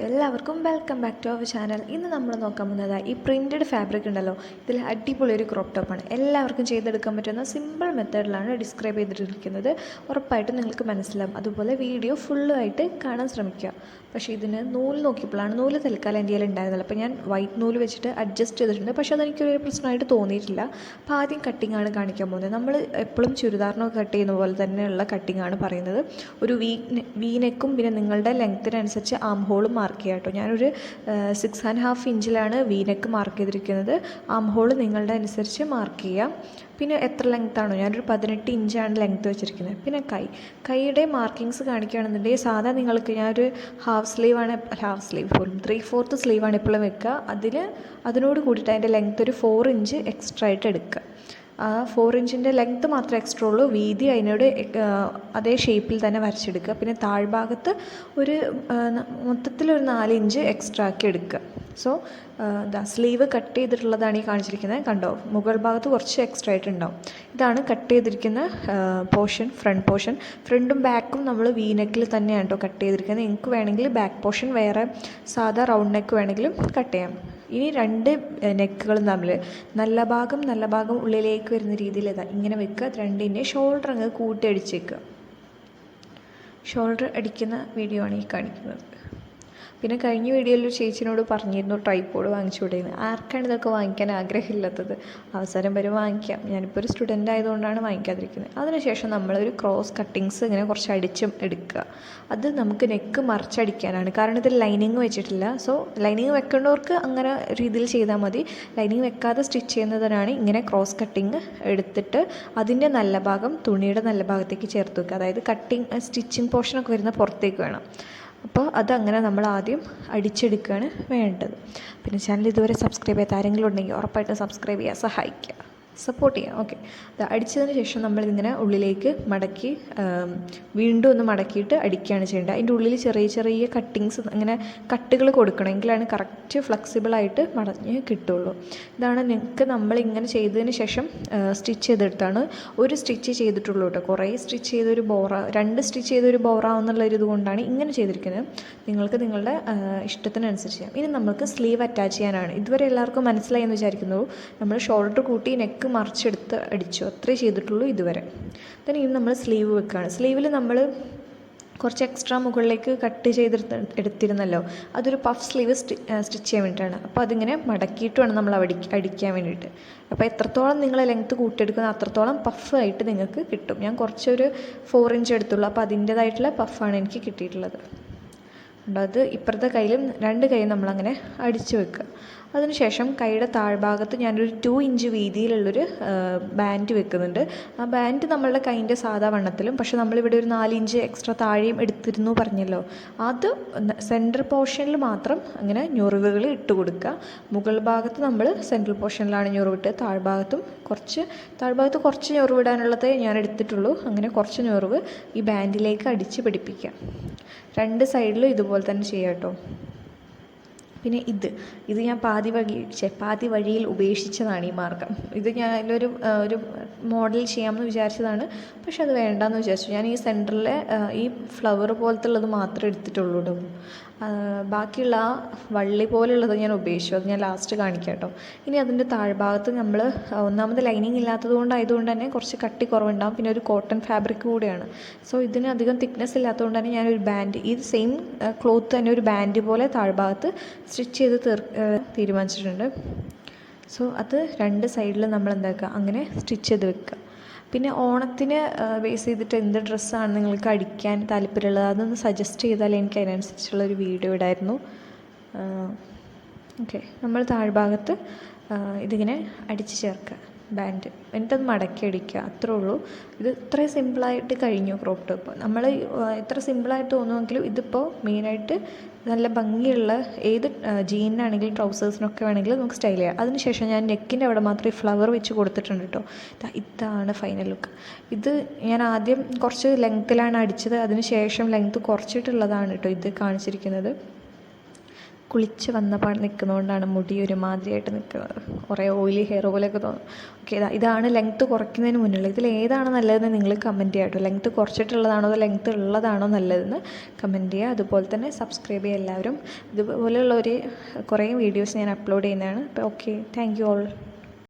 എല്ലാവർക്കും welcome back to our channel. ഇന്ന് നമ്മൾ നോക്കാൻ പോകുന്നത് ഈ പ്രിൻറ്റഡ് ഫാബ്രിക് ഉണ്ടല്ലോ, ഇതിൽ അടിപൊളി ഒരു ക്രോപ്പ് ടോപ്പാണ്. എല്ലാവർക്കും ചെയ്തെടുക്കാൻ പറ്റുന്ന സിമ്പിൾ മെത്തേഡിലാണ് ഡിസ്ക്രൈബ് ചെയ്തിട്ടിരിക്കുന്നത്. ഉറപ്പായിട്ടും നിങ്ങൾക്ക് മനസ്സിലാവും. അതുപോലെ വീഡിയോ ഫുള്ളായിട്ട് കാണാൻ ശ്രമിക്കുക. പക്ഷേ ഇതിന് നൂല് നോക്കിയപ്പോഴാണ് നൂല് തൽക്കാലം എൻ്റെ കയ്യിൽ ഉണ്ടായിരുന്നില്ല. അപ്പോൾ ഞാൻ വൈറ്റ് നൂല് വെച്ചിട്ട് അഡ്ജസ്റ്റ് ചെയ്തിട്ടുണ്ട്. പക്ഷേ അതെനിക്കൊരു പ്രശ്നമായിട്ട് തോന്നിയിട്ടില്ല. അപ്പോൾ ആദ്യം കട്ടിങ്ങാണ് കാണിക്കാൻ പോകുന്നത്. നമ്മൾ എപ്പോഴും ചുരിദാറിനൊക്കെ കട്ട് ചെയ്യുന്ന പോലെ തന്നെയുള്ള കട്ടിങ്ങാണ് പറയുന്നത്. ഒരു വീനെക്കും പിന്നെ നിങ്ങളുടെ ലെങ്ത്തിനനുസരിച്ച് ആം ഹോളും മാർക്ക് ചെയ്യുക കേട്ടോ. ഞാനൊരു 6.5 ഇഞ്ചിലാണ് വീനെക്ക് മാർക്ക് ചെയ്തിരിക്കുന്നത്. ആം ഹോൾ നിങ്ങളുടെ അനുസരിച്ച് മാർക്ക് ചെയ്യുക. പിന്നെ എത്ര ലെങ്ത്താണോ, ഞാനൊരു 18 ഇഞ്ചാണ് ലെങ്ത്ത് വെച്ചിരിക്കുന്നത്. പിന്നെ കൈയുടെ മാർക്കിങ്സ് കാണിക്കുകയാണെന്നുണ്ടെങ്കിൽ സാധാ നിങ്ങൾക്ക് ഞാനൊരു ഹാഫ് സ്ലീവ് പോലും 3/4 സ്ലീവാണ് എപ്പോഴും വെക്കുക. അതിനോട് കൂടിയിട്ട് അതിൻ്റെ ലെങ്ത്ത് ഒരു 4 ഇഞ്ച് എക്സ്ട്രാ ആയിട്ട് എടുക്കുക. ആ 4 ഇഞ്ചിൻ്റെ ലെങ്ത്ത് മാത്രമേ എക്സ്ട്രാ ഉള്ളൂ. വീതി അതിനോട് അതേ ഷേപ്പിൽ തന്നെ വരച്ചെടുക്കുക. പിന്നെ താഴ്ഭാഗത്ത് മൊത്തത്തിലൊരു 4 ഇഞ്ച് എക്സ്ട്രാ ആക്കി എടുക്കുക. സോ സ്ലീവ് കട്ട് ചെയ്തിട്ടുള്ളതാണ് ഈ കാണിച്ചിരിക്കുന്നത്. കണ്ടോ, മുകൾ ഭാഗത്ത് കുറച്ച് എക്സ്ട്രാ ആയിട്ടുണ്ടാവും. ഇതാണ് കട്ട് ചെയ്തിരിക്കുന്ന ഫ്രണ്ട് പോർഷൻ. ഫ്രണ്ടും ബാക്കും നമ്മൾ വി നെക്കിൽ തന്നെയാണ് കേട്ടോ കട്ട് ചെയ്തിരിക്കുന്നത്. നിങ്ങൾക്ക് വേണമെങ്കിൽ ബാക്ക് പോർഷൻ വേറെ സാധാ റൗണ്ട് നെക്ക് വേണമെങ്കിലും കട്ട് ചെയ്യാം. ഇനി രണ്ട് നെക്കുകളും തമ്മിൽ നല്ല ഭാഗം ഉള്ളിലേക്ക് വരുന്ന രീതിയിൽ ഇങ്ങനെ വെക്കുക. രണ്ടിൻ്റെ ഷോൾഡർ അങ്ങ് കൂട്ടി അടിച്ച് വെക്കുക. ഷോൾഡർ അടിക്കുന്ന വീഡിയോ ആണ് ഈ കാണിക്കുന്നത്. പിന്നെ കഴിഞ്ഞ വീഡിയോയിൽ ഒരു ചേച്ചിനോട് പറഞ്ഞിരുന്നു ട്രൈപോഡ് വാങ്ങിച്ചുകൂടെയെന്ന്. ആർക്കാണ് ഇതൊക്കെ വാങ്ങിക്കാൻ ആഗ്രഹമില്ലാത്തത്? അവസരം വരെ വാങ്ങിക്കാം. ഞാനിപ്പോൾ ഒരു സ്റ്റുഡൻ്റ് ആയതുകൊണ്ടാണ് വാങ്ങിക്കാതിരിക്കുന്നത്. അതിനുശേഷം നമ്മളൊരു ക്രോസ് കട്ടിങ്സ് ഇങ്ങനെ കുറച്ച് അടിച്ചും എടുക്കുക. അത് നമുക്ക് നെക്ക് മറിച്ചടിക്കാനാണ്. കാരണം ഇതിൽ ലൈനിങ് വെച്ചിട്ടില്ല. സോ ലൈനിങ് വെക്കേണ്ടവർക്ക് അങ്ങനെ രീതിയിൽ ചെയ്താൽ മതി. ലൈനിങ് വെക്കാതെ സ്റ്റിച്ച് ചെയ്യുന്നതിനാണ് ഇങ്ങനെ ക്രോസ് കട്ടിങ് എടുത്തിട്ട് അതിൻ്റെ നല്ല ഭാഗം തുണിയുടെ നല്ല ഭാഗത്തേക്ക് ചേർത്ത് വെക്കുക. അതായത് സ്റ്റിച്ചിങ് പോർഷനൊക്കെ വരുന്ന പുറത്തേക്ക് വേണം. അപ്പോൾ അതങ്ങനെ നമ്മൾ ആദ്യം അടിച്ചെടുക്കുകയാണ് വേണ്ടത്. പിന്നെ ചാനൽ ഇതുവരെ സബ്സ്ക്രൈബ് ചെയ്യാത്ത ആരെങ്കിലും ഉണ്ടെങ്കിൽ ഉറപ്പായിട്ടും സബ്സ്ക്രൈബ് ചെയ്യുക, സഹായിക്കുക, സപ്പോർട്ട് ചെയ്യാം. ഓക്കെ, അത് അടിച്ചതിന് ശേഷം നമ്മളിങ്ങനെ ഉള്ളിലേക്ക് മടക്കി വീണ്ടും ഒന്ന് മടക്കിയിട്ട് അടിക്കുകയാണ് ചെയ്യേണ്ടത്. അതിൻ്റെ ഉള്ളിൽ ചെറിയ കട്ടിങ്സ് ഇങ്ങനെ കട്ടുകൾ കൊടുക്കണം. എങ്കിലാണ് കറക്റ്റ് ഫ്ലെക്സിബിളായിട്ട് മടങ്ങി കിട്ടുള്ളൂ. ഇതാണ് നിങ്ങൾക്ക് നമ്മളിങ്ങനെ ചെയ്തതിന് ശേഷം സ്റ്റിച്ച് ചെയ്തെടുത്താണ്. ഒരു സ്റ്റിച്ച് ചെയ്തിട്ടുള്ളൂ കേട്ടോ. കുറേ സ്റ്റിച്ച് ചെയ്തൊരു രണ്ട് സ്റ്റിച്ച് ചെയ്തൊരു ബോറാവുന്നുള്ളൊരു ഇതുകൊണ്ടാണ് ഇങ്ങനെ ചെയ്തിരിക്കുന്നത്. നിങ്ങൾക്ക് നിങ്ങളുടെ ഇഷ്ടത്തിനനുസരിച്ച് ചെയ്യാം. ഇനി നമുക്ക് സ്ലീവ് അറ്റാച്ച് ചെയ്യാനാണ്. ഇതുവരെ എല്ലാവർക്കും മനസ്സിലായി എന്ന് വിചാരിക്കുന്നു. നമ്മൾ ഷോൾഡർ കൂട്ടി നെക്ക് മറിച്ചെടുത്ത് അടിച്ചു, അത്രേ ചെയ്തിട്ടുള്ളൂ ഇതുവരെ. ഇനി നമ്മൾ സ്ലീവ് വെക്കുകയാണ്. സ്ലീവിൽ നമ്മൾ കുറച്ച് എക്സ്ട്രാ മുകളിലേക്ക് കട്ട് എടുത്തിരുന്നല്ലോ, അതൊരു പഫ് സ്ലീവ് സ്റ്റിച്ച് ചെയ്യാൻ വേണ്ടിയിട്ടാണ്. അപ്പോൾ അതിങ്ങനെ മടക്കിയിട്ട് വേണം നമ്മൾ അടിക്കാൻ വേണ്ടിയിട്ട്. അപ്പോൾ എത്രത്തോളം നിങ്ങൾ ലെങ്ത്ത് കൂട്ടിയെടുക്കുന്ന അത്രത്തോളം പഫായിട്ട് നിങ്ങൾക്ക് കിട്ടും. ഞാൻ കുറച്ചൊരു 4 ഇഞ്ച് എടുത്തുള്ളൂ. അപ്പോൾ അതിൻ്റേതായിട്ടുള്ള പഫാണ് എനിക്ക് കിട്ടിയിട്ടുള്ളത്. അത് ഇപ്പുറത്തെ കയ്യിലും രണ്ട് കൈയും നമ്മളങ്ങനെ അടിച്ചു വെക്കുക. അതിനുശേഷം കൈയുടെ താഴ്ഭാഗത്ത് ഞാനൊരു 2 ഇഞ്ച് വീതിയിലുള്ളൊരു ബാൻഡ് വെക്കുന്നുണ്ട്. ആ ബാൻഡ് നമ്മളുടെ കൈൻ്റെ സാധാ വണ്ണത്തിലും, പക്ഷേ നമ്മളിവിടെ ഒരു 4 ഇഞ്ച് എക്സ്ട്രാ താഴെയും എടുത്തിരുന്നു പറഞ്ഞല്ലോ. അത് സെൻറ്റർ പോർഷനിൽ മാത്രം അങ്ങനെ ഞൊറിവുകൾ ഇട്ട് കൊടുക്കുക. മുകൾ ഭാഗത്ത് നമ്മൾ സെൻട്രൽ പോർഷനിലാണ് ഞൊറിവിട്ട്, താഴ്ഭാഗത്ത് കുറച്ച് ഞൊറിവിടാനുള്ളത് ഞാൻ എടുത്തിട്ടുള്ളൂ. അങ്ങനെ കുറച്ച് ഞൊറിവ് ഈ ബാൻഡിലേക്ക് അടിച്ച് പിടിപ്പിക്കുക. രണ്ട് സൈഡിലും ഇതുപോലെ തന്നെ ചെയ്യാം കേട്ടോ. പിന്നെ ഇത് ഞാൻ പാതി വഴിയിൽ ഉപേക്ഷിച്ചതാണ് ഈ മാർഗം. ഇത് ഞാൻ അതിലൊരു മോഡൽ ചെയ്യാമെന്ന് വിചാരിച്ചതാണ്, പക്ഷെ അത് വേണ്ടാന്ന് വിചാരിച്ചു. ഞാൻ ഈ സെൻറ്ററിലെ ഈ ഫ്ലവർ പോലത്തുള്ളത് മാത്രമേ എടുത്തിട്ടുള്ളൂ കേട്ടോ. ബാക്കിയുള്ള ആ വള്ളി പോലുള്ളത് ഞാൻ ഉപേക്ഷിച്ചു. അത് ഞാൻ ലാസ്റ്റ് കാണിക്കാം കേട്ടോ. ഇനി അതിൻ്റെ താഴ്ഭാഗത്ത് നമ്മൾ ഒന്നാമത് ലൈനിങ് ഇല്ലാത്തതുകൊണ്ടായതുകൊണ്ട് തന്നെ കുറച്ച് കട്ടി കുറവുണ്ടാകും. പിന്നെ ഒരു കോട്ടൺ ഫാബ്രിക് കൂടെയാണ്. സോ ഇതിന് അധികം തിക്നെസ് ഇല്ലാത്തതുകൊണ്ട് തന്നെ ഞാനൊരു ബാൻഡ്, ഈ സെയിം ക്ലോത്ത് തന്നെ ഒരു ബാൻഡ് പോലെ താഴ്ഭാഗത്ത് സ്റ്റിച്ച് ചെയ്ത് തീരുമാനിച്ചിട്ടുണ്ട്. സോ അത് രണ്ട് സൈഡിലും നമ്മൾ എന്താക്കുക, അങ്ങനെ സ്റ്റിച്ച് ചെയ്ത് വെക്കുക. പിന്നെ ഓണത്തിന് ബേസ് ചെയ്തിട്ട് എന്ത് ഡ്രസ്സാണ് നിങ്ങൾക്ക് അടിക്കാൻ താല്പര്യമുള്ളത് അതൊന്ന് സജസ്റ്റ് ചെയ്താൽ എനിക്ക് അതിനനുസരിച്ചുള്ളൊരു വീഡിയോ ഇടായിരുന്നു. ഓക്കെ, നമ്മൾ താഴ്ഭാഗത്ത് ഇതിങ്ങനെ അടിച്ച് ചേർക്കുക ബാൻഡ്, എന്നിട്ടത് മടക്കി അടിക്കുക, അത്രേ ഉള്ളൂ. ഇത് ഇത്രയും സിമ്പിളായിട്ട് കഴിഞ്ഞു ക്രോപ്പ് ടോപ്പ്. നമ്മൾ എത്ര സിമ്പിളായിട്ട് തോന്നുമെങ്കിലും ഇതിപ്പോൾ മെയിനായിട്ട് നല്ല ഭംഗിയുള്ള ഏത് ജീനാണെങ്കിലും ട്രൗസേഴ്സിനൊക്കെ വേണമെങ്കിലും നമുക്ക് സ്റ്റൈൽ ചെയ്യാം. അതിനുശേഷം ഞാൻ നെക്കിൻ്റെ അവിടെ മാത്രമേ ഫ്ലവർ വെച്ച് കൊടുത്തിട്ടുണ്ട് കേട്ടോ. ഇതാണ് ഫൈനൽ ലുക്ക്. ഇത് ഞാൻ ആദ്യം കുറച്ച് ലെങ്ത്തിലാണ് അടിച്ചത്, അതിനുശേഷം ലെങ്ത്ത് കുറച്ചിട്ടുള്ളതാണ് കേട്ടോ ഇത് കാണിച്ചിരിക്കുന്നത്. കുളിച്ച് വന്നപാട് നിൽക്കുന്നതുകൊണ്ടാണ് മുടി ഒരുമാതിരിയായിട്ട് നിൽക്കുന്നത്, കുറേ ഓയിലി ഹെയർ പോലെയൊക്കെ തോന്നും. ഓക്കെ, ഇതാണ് ലെങ്ത്ത് കുറയ്ക്കുന്നതിന് മുന്നുള്ള. ഇതിൽ ഏതാണ് നല്ലതെന്ന് നിങ്ങൾ കമൻറ്റ് ചെയ്യുക കേട്ടോ. ലെങ്ത്ത് കുറച്ചിട്ടുള്ളതാണോ അതോ ലെങ്ത്ത് ഉള്ളതാണോ നല്ലതെന്ന് കമൻറ്റ് ചെയ്യുക. അതുപോലെ തന്നെ സബ്സ്ക്രൈബ് ചെയ്യുക എല്ലാവരും. ഇതുപോലെയുള്ള കുറേ വീഡിയോസ് ഞാൻ അപ്ലോഡ് ചെയ്യുന്നതാണ്. അപ്പോൾ ഓക്കെ, താങ്ക് യു ഓൾ.